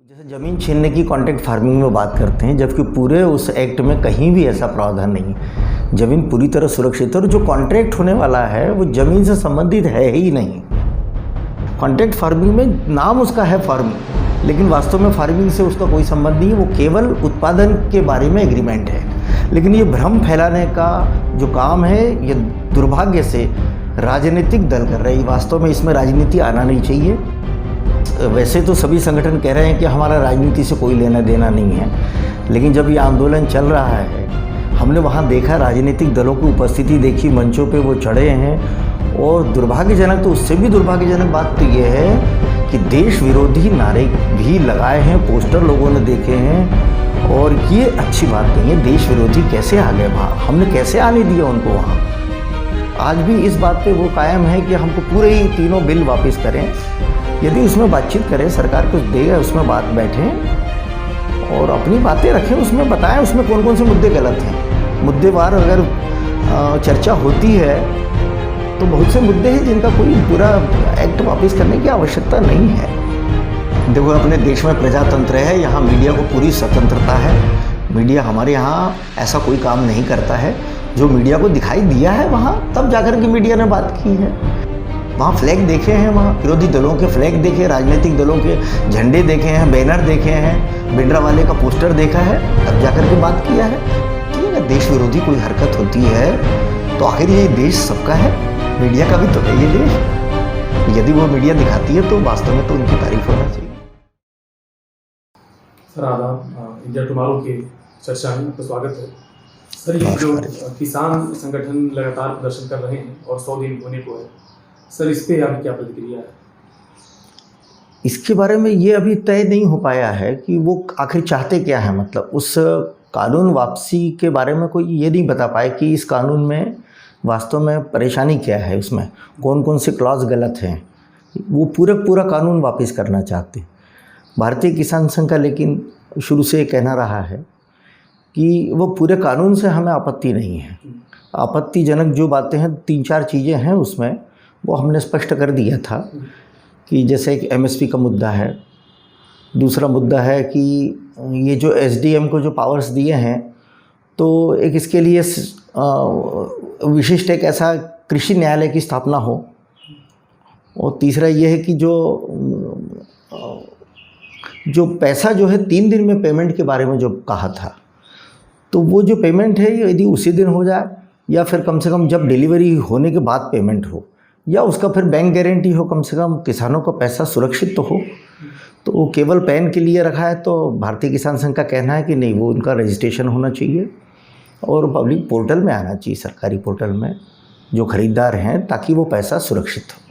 जैसे ज़मीन छीनने की कॉन्ट्रैक्ट फार्मिंग में बात करते हैं, जबकि पूरे उस एक्ट में कहीं भी ऐसा प्रावधान नहीं है। ज़मीन पूरी तरह सुरक्षित है और जो कॉन्ट्रैक्ट होने वाला है वो ज़मीन से संबंधित है ही नहीं। कॉन्ट्रैक्ट फार्मिंग में नाम उसका है फार्मिंग, लेकिन वास्तव में फार्मिंग से उसका कोई संबंध नहीं है। वो केवल उत्पादन के बारे में एग्रीमेंट है। लेकिन ये भ्रम फैलाने का जो काम है, ये दुर्भाग्य से राजनीतिक दल कर रहे हैं। वास्तव में इसमें राजनीति आना नहीं चाहिए। वैसे तो सभी संगठन कह रहे हैं कि हमारा राजनीति से कोई लेना देना नहीं है, लेकिन जब ये आंदोलन चल रहा है, हमने वहाँ देखा राजनीतिक दलों की उपस्थिति देखी, मंचों पे वो चढ़े हैं। और दुर्भाग्यजनक, तो उससे भी दुर्भाग्यजनक बात तो ये है कि देश विरोधी नारे भी लगाए हैं, पोस्टर लोगों ने देखे हैं, और ये अच्छी बात नहीं है। देश विरोधी कैसे आ गए वहाँ, हमने कैसे आने दिया उनको वहाँ। आज भी इस बात पे वो कायम है कि हमको पूरे ही तीनों बिल वापस करें। यदि उसमें बातचीत करें, सरकार कुछ देगा, उसमें बात बैठें और अपनी बातें रखें, उसमें बताएं उसमें कौन कौन से मुद्दे गलत हैं। मुद्देवार अगर चर्चा होती है तो बहुत से मुद्दे हैं जिनका कोई पूरा एक्ट वापस करने की आवश्यकता नहीं है। देखो, अपने देश में प्रजातंत्र है, यहाँ मीडिया को पूरी स्वतंत्रता है। मीडिया हमारे यहाँ ऐसा कोई काम नहीं करता है। जो मीडिया को दिखाई दिया है वहाँ तब जाकर के मीडिया ने बात की है। वहाँ फ्लैग देखे हैं, वहाँ विरोधी दलों के फ्लैग देखे, राजनीतिक दलों के झंडे देखे हैं, बैनर देखे हैं, भिंडरावाले का पोस्टर देखा है, तब जाकर के बात किया है। कि अगर देश विरोधी कोई हरकत होती है तो आखिर ये देश सबका है, मीडिया का भी तो है ये देश। यदि वो मीडिया दिखाती है तो वास्तव में तो उनकी तारीफ होना चाहिए। सर आदाब, इंडिया टुमारो के चर्चा में आपका स्वागत है। सर, ये जो किसान संगठन लगातार प्रदर्शन कर रहे हैं और 100 दिन होने को है, सर इस पे आपकी क्या प्रतिक्रिया है? इसके बारे में ये अभी तय नहीं हो पाया है कि वो आखिर चाहते क्या है। मतलब उस कानून वापसी के बारे में कोई ये नहीं बता पाए कि इस कानून में वास्तव में परेशानी क्या है, उसमें कौन कौन से क्लॉज गलत हैं। वो पूरा कानून वापस करना चाहते हैं। भारतीय किसान संघ का लेकिन शुरू से कहना रहा है कि वो पूरे कानून से हमें आपत्ति नहीं है। आपत्तिजनक जो बातें हैं, 3-4 चीज़ें हैं उसमें, वो हमने स्पष्ट कर दिया था कि जैसे एक एमएसपी का मुद्दा है। दूसरा मुद्दा है कि ये जो एसडीएम को जो पावर्स दिए हैं, तो एक इसके लिए विशिष्ट एक ऐसा कृषि न्यायालय की स्थापना हो। और तीसरा ये है कि जो पैसा जो है 3 दिन में पेमेंट के बारे में जो कहा था, तो वो जो पेमेंट है यदि उसी दिन हो जाए, या फिर कम से कम जब डिलीवरी होने के बाद पेमेंट हो, या उसका फिर बैंक गारंटी हो, कम से कम किसानों का पैसा सुरक्षित तो हो। तो वो केवल पैन के लिए रखा है, तो भारतीय किसान संघ का कहना है कि नहीं, वो उनका रजिस्ट्रेशन होना चाहिए और पब्लिक पोर्टल में आना चाहिए, सरकारी पोर्टल में, जो खरीदार हैं, ताकि वो पैसा सुरक्षित हो।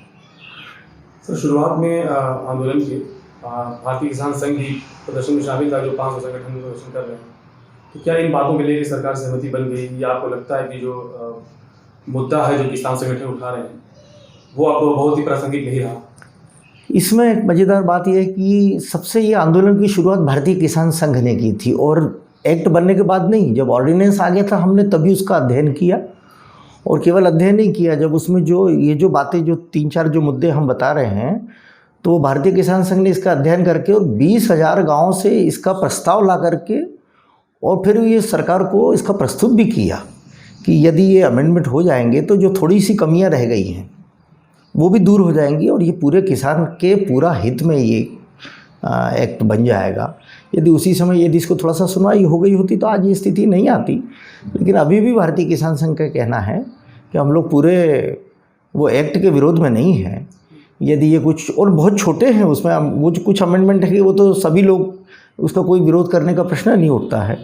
सर, शुरुआत में आंदोलन के भारतीय किसान संघ भी प्रदर्शन में शामिल था, जो 500 संगठन प्रदर्शन कर रहे हैं। तो क्या इन बातों के लिए सरकार सहमति बन गई, या आपको लगता है कि जो मुद्दा है जो किसान संगठन उठा रहे हैं वो आपको बहुत ही प्रासंगिक नहीं रहा? इसमें एक मज़ेदार बात यह है कि सबसे ये आंदोलन की शुरुआत भारतीय किसान संघ ने की थी, और एक्ट बनने के बाद नहीं, जब ऑर्डिनेंस आ गया था हमने तभी उसका अध्ययन किया। और केवल अध्ययन नहीं किया, जब उसमें जो बातें, जो 3-4 जो मुद्दे हम बता रहे हैं, तो भारतीय किसान संघ ने इसका अध्ययन करके और 20,000 गाँव से इसका प्रस्ताव ला करके, और फिर ये सरकार को इसका प्रस्तुत भी किया कि यदि ये अमेंडमेंट हो जाएंगे तो जो थोड़ी सी कमियां रह गई हैं वो भी दूर हो जाएंगी, और ये पूरे किसान के पूरा हित में ये एक्ट बन जाएगा। यदि उसी समय यदि इसको थोड़ा सा सुनवाई हो गई होती तो आज ये स्थिति नहीं आती। लेकिन अभी भी भारतीय किसान संघ का कहना है कि हम लोग पूरे वो एक्ट के विरोध में नहीं हैं। यदि ये कुछ और बहुत छोटे हैं, उसमें वो जो कुछ अमेंडमेंट है वो तो सभी लोग, उसका कोई विरोध करने का प्रश्न नहीं उठता है,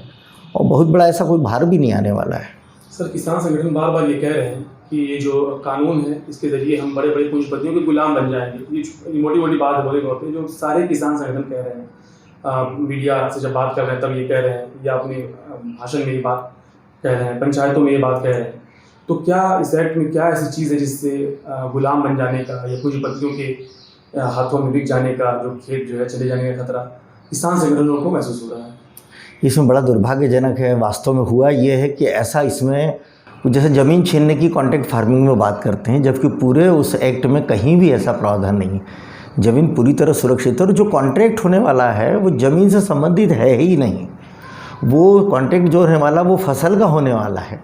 और बहुत बड़ा ऐसा कोई भार भी नहीं आने वाला है। सर, किसान संगठन बार बार ये कह रहे हैं कि ये जो कानून है इसके ज़रिए हम बड़े बड़े पूंजीपतियों के गुलाम बन जाएंगे। ये मोटी मोटी बात है, बोले तौर पर जो सारे किसान संगठन कह रहे हैं, मीडिया से जब बात कर रहे हैं तब ये कह रहे हैं, या अपने भाषण में ये बात कह रहे हैं, पंचायतों में ये बात कह रहे हैं। तो क्या इस एक्ट में क्या ऐसी चीज़ है जिससे गुलाम बन जाने का या पूंजीपतियों के हाथों में बिक जाने का, जो खेत जो है चले जाने का खतरा किसान संगठनों को महसूस हो रहा है? इसमें बड़ा दुर्भाग्यजनक है। वास्तव में हुआ ये है कि ऐसा इसमें, जैसे ज़मीन छीनने की कॉन्ट्रैक्ट फार्मिंग में बात करते हैं, जबकि पूरे उस एक्ट में कहीं भी ऐसा प्रावधान नहीं है। ज़मीन पूरी तरह सुरक्षित है और जो कॉन्ट्रैक्ट होने वाला है वो ज़मीन से संबंधित है ही नहीं। वो कॉन्ट्रैक्ट जो होने वाला वो फसल का होने वाला है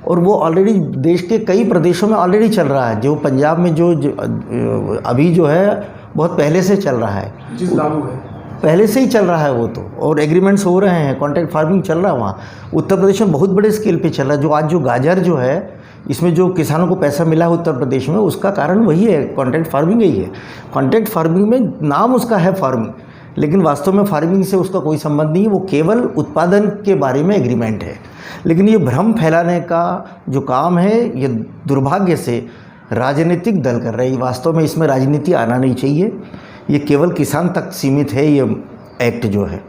और वो ऑलरेडी देश के कई प्रदेशों में ऑलरेडी चल रहा है। जो पंजाब में जो अभी जो है बहुत पहले से चल रहा है, जिस लागू है पहले से ही चल रहा है वो तो, और एग्रीमेंट्स हो रहे हैं, कॉन्ट्रैक्ट फार्मिंग चल रहा है वहाँ। उत्तर प्रदेश में बहुत बड़े स्केल पे चल रहा है। जो आज जो गाजर जो है इसमें जो किसानों को पैसा मिला है उत्तर प्रदेश में, उसका कारण वही है, कॉन्ट्रैक्ट फार्मिंग ही है। कॉन्ट्रैक्ट फार्मिंग में नाम उसका है फार्मिंग, लेकिन वास्तव में फार्मिंग से उसका कोई संबंध नहीं है। वो केवल उत्पादन के बारे में एग्रीमेंट है। लेकिन ये भ्रम फैलाने का जो काम है ये दुर्भाग्य से राजनीतिक दल कर रहे हैं। वास्तव में इसमें राजनीति आना नहीं चाहिए। ये केवल किसान तक सीमित है ये एक्ट जो है,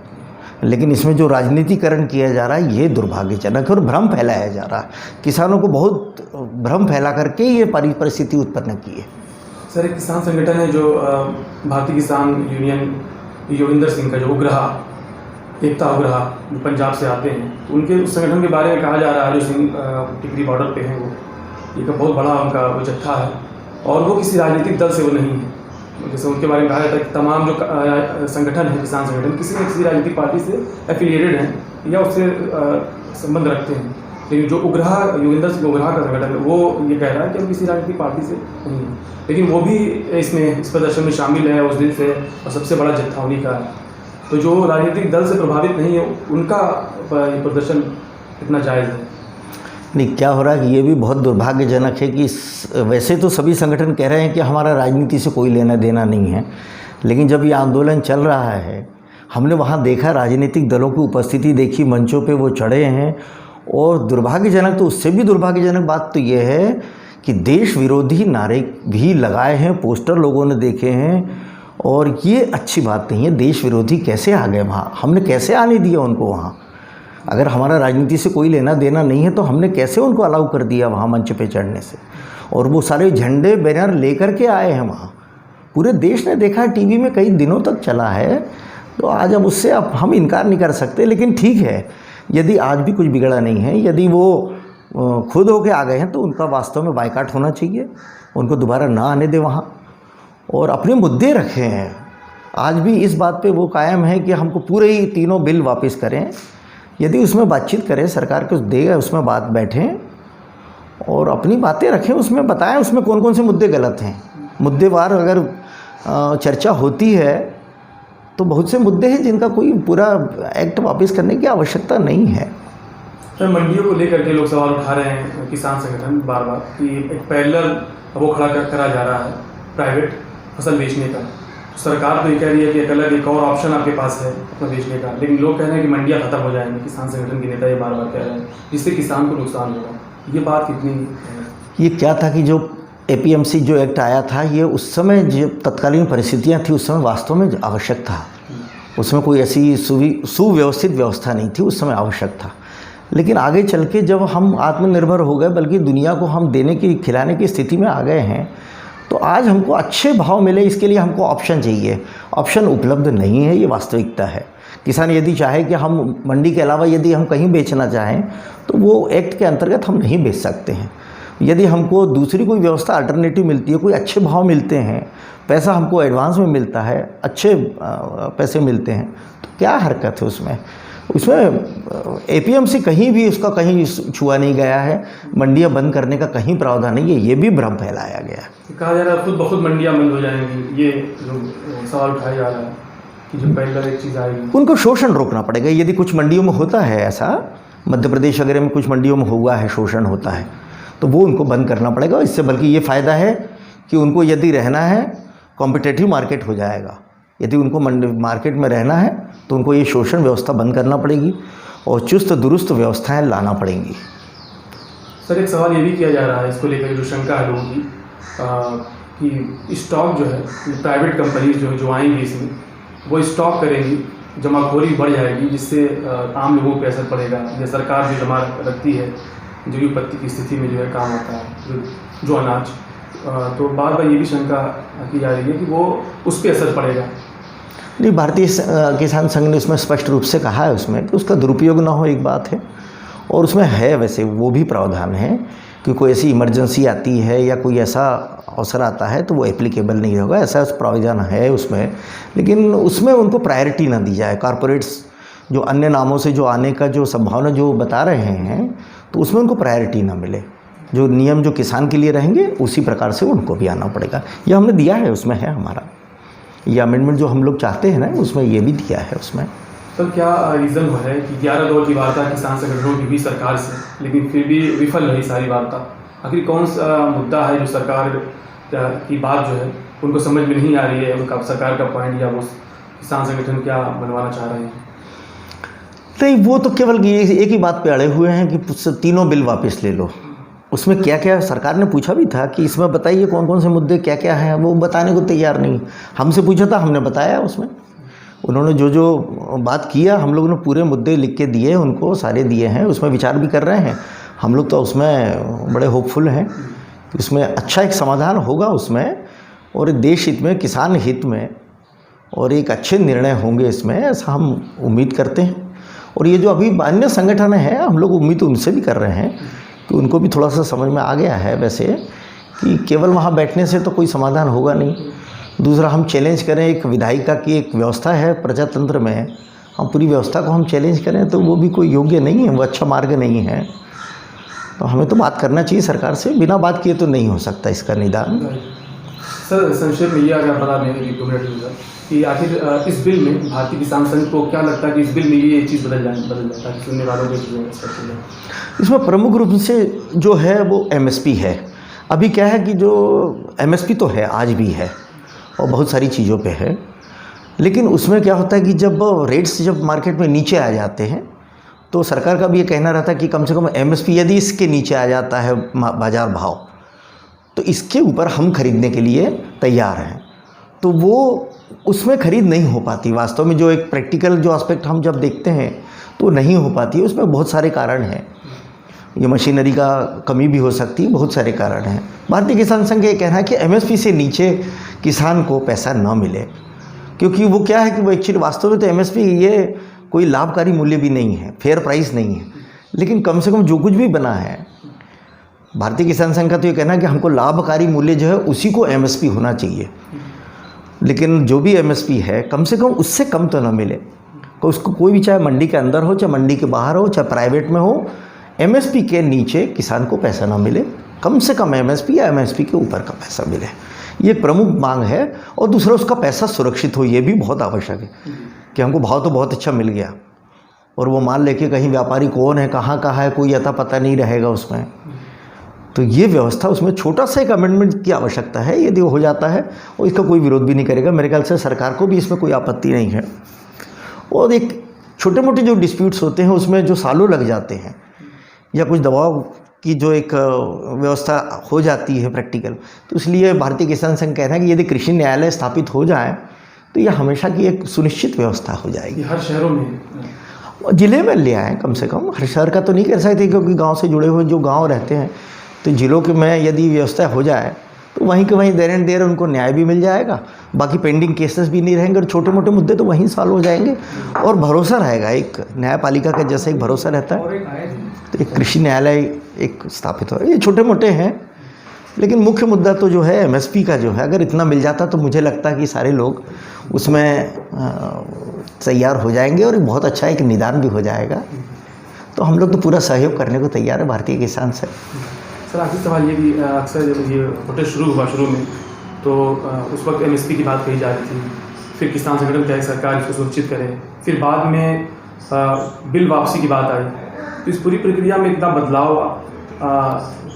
लेकिन इसमें जो राजनीतिकरण किया जा रहा है ये दुर्भाग्यजनक है और भ्रम फैलाया जा रहा है। किसानों को बहुत भ्रम फैला करके ये परिस्थिति उत्पन्न की है। सर, एक किसान संगठन है जो भारतीय किसान यूनियन योगिंदर सिंह का जो उग्रहा एकता उग्रहा जो पंजाब से आते हैं, उनके उस संगठन के बारे में कहा जा रहा है जो सिंह टिकरी बॉर्डर पे हैं, वो एक बहुत बड़ा उनका वो जत्था है और वो किसी राजनीतिक दल से वो नहीं है। जैसे उनके बारे में कहा जाता है कि तमाम जो संगठन है, किसान संगठन, किसी न किसी राजनीतिक पार्टी से एफिलिएटेड हैं या उससे संबंध रखते हैं। लेकिन जो उग्रहा योगिंदर सिंह उग्रहा का संगठन है वो ये कह रहा है कि हम किसी राजनीतिक पार्टी से नहीं है, लेकिन वो भी इस प्रदर्शन में शामिल है उस दिन से, और सबसे बड़ा जत्था उन्हीं का है। तो जो राजनीतिक दल से प्रभावित नहीं है उनका प्रदर्शन कितना जायज़ है? नहीं, क्या हो रहा है कि ये भी बहुत दुर्भाग्यजनक है कि वैसे तो सभी संगठन कह रहे हैं कि हमारा राजनीति से कोई लेना देना नहीं है, लेकिन जब ये आंदोलन चल रहा है हमने वहाँ देखा, राजनीतिक दलों की उपस्थिति देखी, मंचों पे वो चढ़े हैं। और दुर्भाग्यजनक, तो उससे भी दुर्भाग्यजनक बात तो ये है कि देश विरोधी नारे भी लगाए हैं, पोस्टर लोगों ने देखे हैं, और ये अच्छी बात नहीं है। देश विरोधी कैसे आ गए वहाँ? हमने कैसे आने दिया उनको वहाँ? अगर हमारा राजनीति से कोई लेना देना नहीं है तो हमने कैसे उनको अलाउ कर दिया वहाँ मंच पे चढ़ने से? और वो सारे झंडे बैनर लेकर के आए हैं वहाँ, पूरे देश ने देखा, टीवी में कई दिनों तक चला है। तो आज अब उससे अब हम इनकार नहीं कर सकते। लेकिन ठीक है, यदि आज भी कुछ बिगड़ा नहीं है, यदि वो खुद होके आ गए हैं तो उनका वास्तव में बायकॉट होना चाहिए, उनको दोबारा ना आने दे वहाँ, और अपने मुद्दे रखे हैं। आज भी इस बात पे वो कायम है कि हमको पूरे ही तीनों बिल वापस करें। यदि उसमें बातचीत करें, सरकार कुछ देगा, उसमें बात बैठें और अपनी बातें रखें, उसमें बताएं उसमें कौन कौन से मुद्दे गलत हैं। मुद्देवार अगर चर्चा होती है तो बहुत से मुद्दे हैं जिनका कोई पूरा एक्ट वापस करने की आवश्यकता नहीं है। सर, मंडियों को लेकर के लोग सवाल उठा रहे हैं किसान संगठन बार बार कि एक पैरेलल वो खड़ा करा जा रहा है प्राइवेट फसल बेचने का। सरकार तो ये कह रही है कि एक और ऑप्शन आपके पास है अपना बेचने का, लेकिन लोग कह रहे हैं कि मंडियाँ खत्म हो जाएंगी। किसान संगठन के नेता ये बार बार कह रहे हैं, जिससे किसान को नुकसान होगा। ये बात कितनी ये क्या था कि जो APMC जो एक्ट आया था, ये उस समय जो तत्कालीन परिस्थितियाँ थी उस समय वास्तव में आवश्यक था। उसमें कोई ऐसी सुव्यवस्थित व्यवस्था नहीं थी, उस समय आवश्यक था। लेकिन आगे चल के जब हम आत्मनिर्भर हो गए, बल्कि दुनिया को हम देने की खिलाने की स्थिति में आ गए हैं, तो आज हमको अच्छे भाव मिले, इसके लिए हमको ऑप्शन चाहिए। ऑप्शन उपलब्ध नहीं है, ये वास्तविकता है। किसान यदि चाहे कि हम मंडी के अलावा यदि हम कहीं बेचना चाहें तो वो एक्ट के अंतर्गत हम नहीं बेच सकते हैं। यदि हमको दूसरी कोई व्यवस्था अल्टरनेटिव मिलती है, कोई अच्छे भाव मिलते हैं, पैसा हमको एडवांस में मिलता है, अच्छे पैसे मिलते हैं, तो क्या हरकत है उसमें? APMC कहीं भी उसका कहीं छुआ नहीं गया है। मंडियां बंद करने का कहीं प्रावधान नहीं है, ये भी भ्रम फैलाया गया है। कहा जा रहा है खुद ब खुद मंडियां बंद हो जाएंगी, ये जो सवाल उठाया जा रहा है कि जो पहले एक चीज़ आएगी, उनको शोषण रोकना पड़ेगा। यदि कुछ मंडियों में होता है ऐसा, मध्य प्रदेश वगैरह में कुछ मंडियों में हुआ है, शोषण होता है, तो वो उनको बंद करना पड़ेगा। इससे बल्कि ये फ़ायदा है कि उनको यदि रहना है, कॉम्पिटेटिव मार्केट हो जाएगा। यदि उनको मार्केट में रहना है तो उनको ये शोषण व्यवस्था बंद करना पड़ेगी और चुस्त दुरुस्त व्यवस्थाएं लाना पड़ेंगी। सर, एक सवाल ये भी किया जा रहा है इसको लेकर, जो शंका है लोगों की कि स्टॉक जो है प्राइवेट कंपनीज जो आएंगी इसमें, वो स्टॉक करेंगी, जमाखोरी बढ़ जाएगी, जिससे आम लोगों पर असर पड़ेगा। या सरकार जो जमा रखती है, जो विपत्ति की स्थिति में जो है काम आता है, जो अनाज, तो बार बार ये भी शंका की जा रही है कि वो उस पर असर पड़ेगा। नहीं, भारतीय किसान संघ ने उसमें स्पष्ट रूप से कहा है उसमें कि उसका दुरुपयोग ना हो, एक बात है। और उसमें है वैसे वो भी प्रावधान है कि कोई ऐसी इमरजेंसी आती है या कोई ऐसा अवसर आता है तो वो एप्लीकेबल नहीं होगा, ऐसा प्रोविज़न है उसमें। लेकिन उसमें उनको प्रायोरिटी ना दी जाए। कॉरपोरेट्स जो अन्य नामों से जो आने का जो संभावना जो बता रहे हैं, तो उसमें उनको प्रायोरिटी ना मिले। जो नियम जो किसान के लिए रहेंगे उसी प्रकार से उनको भी आना पड़ेगा। ये हमने दिया है, उसमें है हमारा ये अमेंडमेंट जो हम लोग चाहते हैं ना, उसमें ये भी दिया है उसमें। तो क्या रीज़न है कि 11 दौर की वार्ता किसान संगठनों की हुई सरकार से, लेकिन फिर भी विफल रही सारी वार्ता? आखिर कौन सा मुद्दा है जो सरकार की बात जो है उनको समझ में नहीं आ रही है, उनका सरकार का पॉइंट, या वो किसान संगठन क्या बनवाना चाह रहे हैं? नहीं, वो तो केवल ये एक ही बात पे अड़े हुए हैं कि तीनों बिल वापस ले लो। उसमें क्या क्या सरकार ने पूछा भी था कि इसमें बताइए कौन कौन से मुद्दे क्या क्या हैं, वो बताने को तैयार नहीं। हमसे पूछा था, हमने बताया उसमें। उन्होंने जो जो बात किया, हम लोगों ने पूरे मुद्दे लिख के दिए उनको, सारे दिए हैं। उसमें विचार भी कर रहे हैं हम लोग, तो उसमें बड़े होपफुल हैं कि उसमें अच्छा एक समाधान होगा उसमें, और देश हित में, किसान हित में, और एक अच्छे निर्णय होंगे इसमें, ऐसा हम उम्मीद करते हैं। और ये जो अभी अन्य संगठन हैं, हम लोग उम्मीद उनसे भी कर रहे हैं कि उनको भी थोड़ा सा समझ में आ गया है वैसे, कि केवल वहाँ बैठने से तो कोई समाधान होगा नहीं। दूसरा, हम चैलेंज करें एक विधायिका की एक व्यवस्था है प्रजातंत्र में, हम पूरी व्यवस्था को हम चैलेंज करें तो वो भी कोई योग्य नहीं है, वो अच्छा मार्ग नहीं है। तो हमें तो बात करना चाहिए सरकार से, बिना बात किए तो नहीं हो सकता इसका निदान। सर, संक्षेप में ये अगर बता दें कि आखिर इस बिल में भारतीय किसान संघ को क्या लगता है कि इस बिल में ये चीज़ बदल जाता है, सुनने वालों को चीज़ें? इसमें प्रमुख रूप से जो है वो एमएसपी है। अभी क्या है कि जो एमएसपी तो है, आज भी है और बहुत सारी चीज़ों पे है, लेकिन उसमें क्या होता है कि जब रेट्स जब मार्केट में नीचे आ जाते हैं तो सरकार का भी ये कहना रहता है कि कम से कम एमएसपी यदि इसके नीचे आ जाता है बाज़ार भाव, तो इसके ऊपर हम खरीदने के लिए तैयार हैं। तो वो उसमें खरीद नहीं हो पाती वास्तव में। जो एक प्रैक्टिकल जो एस्पेक्ट हम जब देखते हैं तो नहीं हो पाती है। उसमें बहुत सारे कारण हैं, ये मशीनरी का कमी भी हो सकती है, बहुत सारे कारण हैं। भारतीय किसान संघ का ये कहना है कि एमएसपी से नीचे किसान को पैसा न मिले, क्योंकि वो क्या है कि वो एक्चुअली वास्तव में तो एमएसपी ये कोई लाभकारी मूल्य भी नहीं है, फेयर प्राइस नहीं है, लेकिन कम से कम जो कुछ भी बना है, भारतीय किसान संघ का तो ये कहना है कि हमको लाभकारी मूल्य जो है उसी को एमएसपी होना चाहिए। लेकिन जो भी एमएसपी है कम से कम उससे कम तो ना मिले, तो उसको कोई भी, चाहे मंडी के अंदर हो, चाहे मंडी के बाहर हो, चाहे प्राइवेट में हो, एमएसपी के नीचे किसान को पैसा ना मिले, कम से कम एमएसपी या एमएसपी के ऊपर का पैसा मिले। ये प्रमुख मांग है। और दूसरा, उसका पैसा सुरक्षित हो, ये भी बहुत आवश्यक है कि हमको भाव तो बहुत अच्छा मिल गया और वो माल लेके कहीं व्यापारी कौन है, कहाँ है, कोई अता पता नहीं रहेगा उसमें। तो ये व्यवस्था, उसमें छोटा सा एक अमेंडमेंट की आवश्यकता है। यदि हो जाता है और इसका कोई विरोध भी नहीं करेगा, मेरे ख्याल से सरकार को भी इसमें कोई आपत्ति नहीं है। और एक छोटे मोटे जो डिस्प्यूट्स होते हैं उसमें जो सालों लग जाते हैं, या कुछ दबाव की जो एक व्यवस्था हो जाती है प्रैक्टिकल, तो इसलिए भारतीय किसान संघ कह रहा है कि यदि कृषि न्यायालय स्थापित हो जाए तो यह हमेशा की एक सुनिश्चित व्यवस्था हो जाएगी। हर शहरों में, ज़िले में ले आएँ कम से कम। हर शहर का तो नहीं कर सकते, क्योंकि गांव से जुड़े हुए जो गांव रहते हैं, तो जिलों के में यदि व्यवस्था हो जाए तो वहीं के वहीं देर एंड देर उनको न्याय भी मिल जाएगा, बाकी पेंडिंग केसेस भी नहीं रहेंगे और छोटे मोटे मुद्दे तो वहीं सॉल्व हो जाएंगे और भरोसा रहेगा। एक न्यायपालिका का जैसे एक भरोसा रहता है, तो एक कृषि न्यायालय एक स्थापित हो। ये छोटे मोटे हैं, लेकिन मुख्य मुद्दा तो जो है एमएसपी का जो है, अगर इतना मिल जाता तो मुझे लगता है कि सारे लोग उसमें तैयार हो जाएंगे और बहुत अच्छा एक निदान भी हो जाएगा। तो हम लोग तो पूरा सहयोग करने को तैयार है भारतीय किसान से। सर, आखिरी सवाल ये भी, अक्सर जब ये प्रोटेस्ट शुरू हुआ शुरू में, तो उस वक्त एमएसपी की बात कही जा रही थी, फिर किसान संगठन चाहे सरकार इसको सुनिश्चित करे, फिर बाद में बिल वापसी की बात आई। तो इस पूरी प्रक्रिया में इतना बदलाव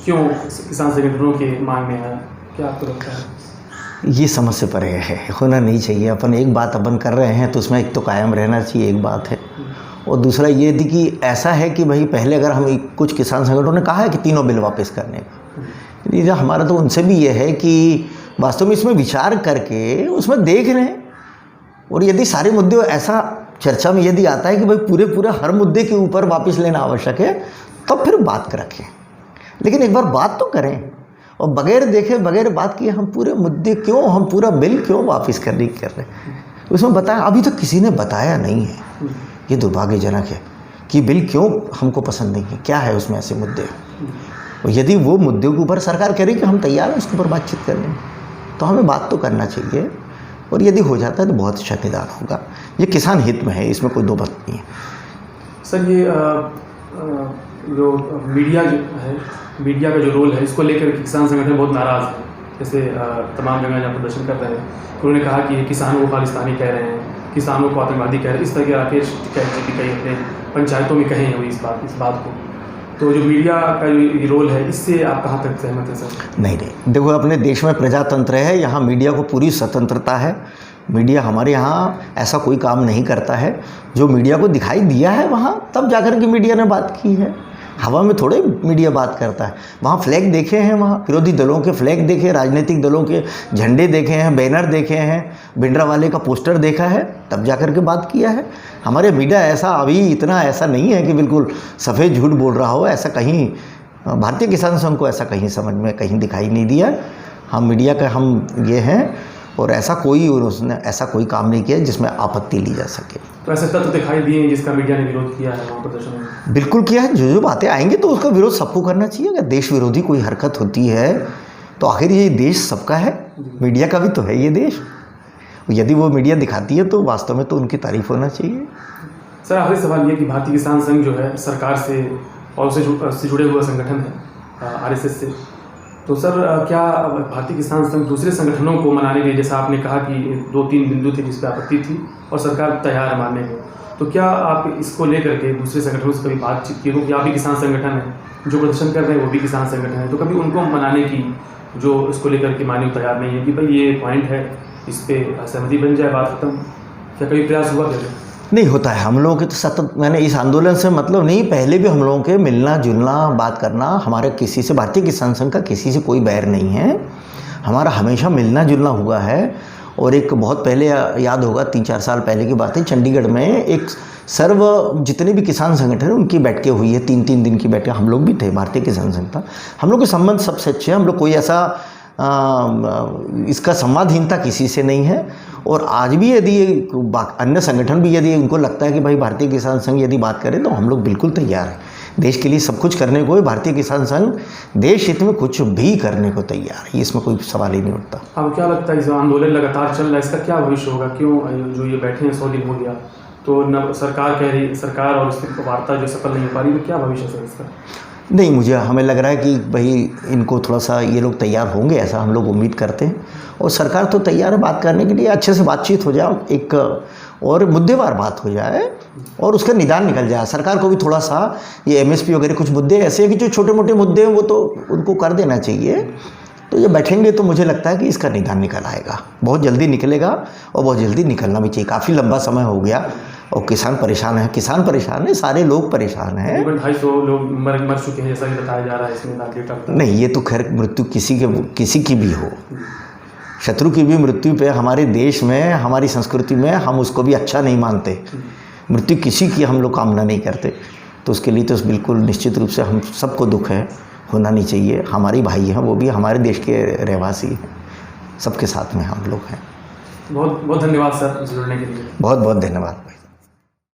क्यों किसान संगठनों के मांग में आया, क्या आपको लगता है? ये समझ से परे है, होना नहीं चाहिए। अपन एक बात अपन कर रहे हैं तो उसमें एक तो कायम रहना चाहिए, एक बात है। और दूसरा ये थी कि ऐसा है कि भाई पहले अगर हम कुछ किसान संगठनों ने कहा है कि तीनों बिल वापस करने का, ये हमारा तो उनसे भी ये है कि वास्तव में इसमें विचार करके उसमें देख रहे हैं। और यदि सारे मुद्दे ऐसा चर्चा में यदि आता है कि भाई पूरे हर मुद्दे के ऊपर वापस लेना आवश्यक है, तब फिर बात रखें। लेकिन एक बार बात तो करें, और बगैर देखे बगैर बात किए हम पूरे मुद्दे क्यों, हम पूरा बिल क्यों वापस करने कर रहे हैं, उसमें बताया अभी तक किसी ने बताया नहीं है। ये दुर्भाग्यजनक है कि बिल क्यों हमको पसंद नहीं है, क्या है उसमें ऐसे मुद्दे। यदि वो मुद्दे के ऊपर सरकार कह रही कि हम तैयार हैं उसके ऊपर बातचीत करने, तो हमें बात तो करना चाहिए, और यदि हो जाता है तो बहुत अच्छा निदान होगा। ये किसान हित में है, इसमें कोई दो बात नहीं है। सर ये जो मीडिया जो है, मीडिया का जो रोल है, इसको लेकर किसान संगठन बहुत नाराज़ है। जैसे तमाम जगह जहाँ प्रदर्शन कर रहे हैं, उन्होंने कहा कि किसानों को खालिस्तानी कह रहे हैं, किसानों को आतंकवादी कह रहे हैं, इस तरह के राकेश टिकैत जी कई अपने पंचायतों में कहे हैं इस बात को। तो जो मीडिया का जो रोल है, इससे आप कहाँ तक सहमत हैं सर? नहीं, देखो अपने देश में प्रजातंत्र है, यहाँ मीडिया को पूरी स्वतंत्रता है। मीडिया हमारे यहाँ ऐसा कोई काम नहीं करता है। जो मीडिया को दिखाई दिया है वहाँ तब जाकर के मीडिया ने बात की है, हवा में थोड़े मीडिया बात करता है। वहाँ फ्लैग देखे हैं, वहाँ विरोधी दलों के फ्लैग देखे, राजनीतिक दलों के झंडे देखे हैं, बैनर देखे हैं, भिंडरा वाले का पोस्टर देखा है, तब जाकर के बात किया है। हमारे मीडिया ऐसा अभी इतना ऐसा नहीं है कि बिल्कुल सफ़ेद झूठ बोल रहा हो, ऐसा कहीं भारतीय किसान संघ को ऐसा कहीं समझ में कहीं दिखाई नहीं दिया। हम मीडिया का हम ये हैं, और ऐसा कोई उसने ऐसा कोई काम नहीं किया जिसमें आपत्ति ली जा सके। तो ऐसे तत्व दिखाई दिए हैं जिसका मीडिया ने विरोध किया है वहाँ प्रदर्शन में? बिल्कुल किया है। जो बातें आएंगी तो उसका विरोध सबको करना चाहिए। अगर देश विरोधी कोई हरकत होती है तो आखिर ये देश सबका है, मीडिया का भी तो है ये देश। यदि वो मीडिया दिखाती है तो वास्तव में तो उनकी तारीफ होना चाहिए। सर आखिरी सवाल ये कि भारतीय किसान संघ जो है सरकार से और उससे जुड़े हुए संगठन है RSS से, तो सर क्या भारतीय किसान संघ दूसरे संगठनों को मनाने के लिए, जैसा आपने कहा कि 2-3 बिंदु थे जिस पर आपत्ति थी और सरकार तैयार है मानने को, तो क्या आप इसको लेकर के दूसरे संगठनों से कभी बातचीत की? क्योंकि आप भी किसान संगठन है, जो प्रदर्शन कर रहे हैं वो भी किसान संगठन है, तो कभी उनको मनाने की जो इसको लेकर के मानने को तैयार नहीं है कि भाई ये पॉइंट है, इस पर सहमति बन जाए, बात खत्म, क्या कभी प्रयास हुआ? क्या नहीं होता है। हम लोगों के तो सतत, मैंने इस आंदोलन से मतलब नहीं, पहले भी हम लोगों के मिलना जुलना बात करना, हमारे किसी से, भारतीय किसान संघ का किसी से कोई बैर नहीं है, हमारा हमेशा मिलना जुलना हुआ है। और एक बहुत पहले याद होगा 3-4 साल पहले की बात है, चंडीगढ़ में एक जितने भी किसान संगठन हैं उनकी बैठकें हुई है, 3-3 दिन की बैठकें। हम लोग भी थे, भारतीय किसान संघ था। हम लोग के संबंध सबसे अच्छे हैं। हम लोग कोई ऐसा इसका संवादहीनता किसी से नहीं है। और आज भी यदि अन्य संगठन भी यदि उनको लगता है कि भाई भारतीय किसान संघ यदि बात करें तो हम लोग बिल्कुल तैयार हैं। देश के लिए सब कुछ करने को भारतीय किसान संघ देश हित में कुछ भी करने को तैयार है, इसमें कोई सवाल ही नहीं उठता। अब क्या लगता है, जो आंदोलन लगातार चल रहा है, इसका क्या भविष्य होगा? क्यों जो ये बैठे हैं 100 दिन हो गया, तो न सरकार कह रही, सरकार और इसकी वार्ता जो सफल नहीं हो पा रही, तो क्या भविष्य है इसका? नहीं, हमें लग रहा है कि भाई इनको थोड़ा सा ये लोग तैयार होंगे, ऐसा हम लोग उम्मीद करते हैं। और सरकार तो तैयार है बात करने के लिए, अच्छे से बातचीत हो जाए, एक और मुद्देवार बात हो जाए और उसका निदान निकल जाए। सरकार को भी थोड़ा सा ये MSP वगैरह कुछ मुद्दे ऐसे हैं कि जो छोटे मोटे मुद्दे हैं वो तो उनको कर देना चाहिए। तो ये बैठेंगे तो मुझे लगता है कि इसका निदान निकल आएगा, बहुत जल्दी निकलेगा, और बहुत जल्दी निकलना भी चाहिए। काफ़ी लंबा समय हो गया और किसान परेशान है, सारे लोग परेशान हैं। 250 लोग मर चुके हैं जैसा कि बताया जा रहा है इसमें। नहीं, ये तो खैर मृत्यु किसी की भी हो, शत्रु की भी मृत्यु पे हमारे देश में, हमारी संस्कृति में हम उसको भी अच्छा नहीं मानते। मृत्यु किसी की हम लोग कामना नहीं करते, तो उसके लिए तो बिल्कुल निश्चित रूप से हम सबको दुख है, होना नहीं चाहिए। हमारे भाई हैं, वो भी हमारे देश के रहवासी हैं, सबके साथ में हम लोग हैं। बहुत बहुत धन्यवाद सर जुड़ने के लिए। बहुत बहुत धन्यवाद भाई।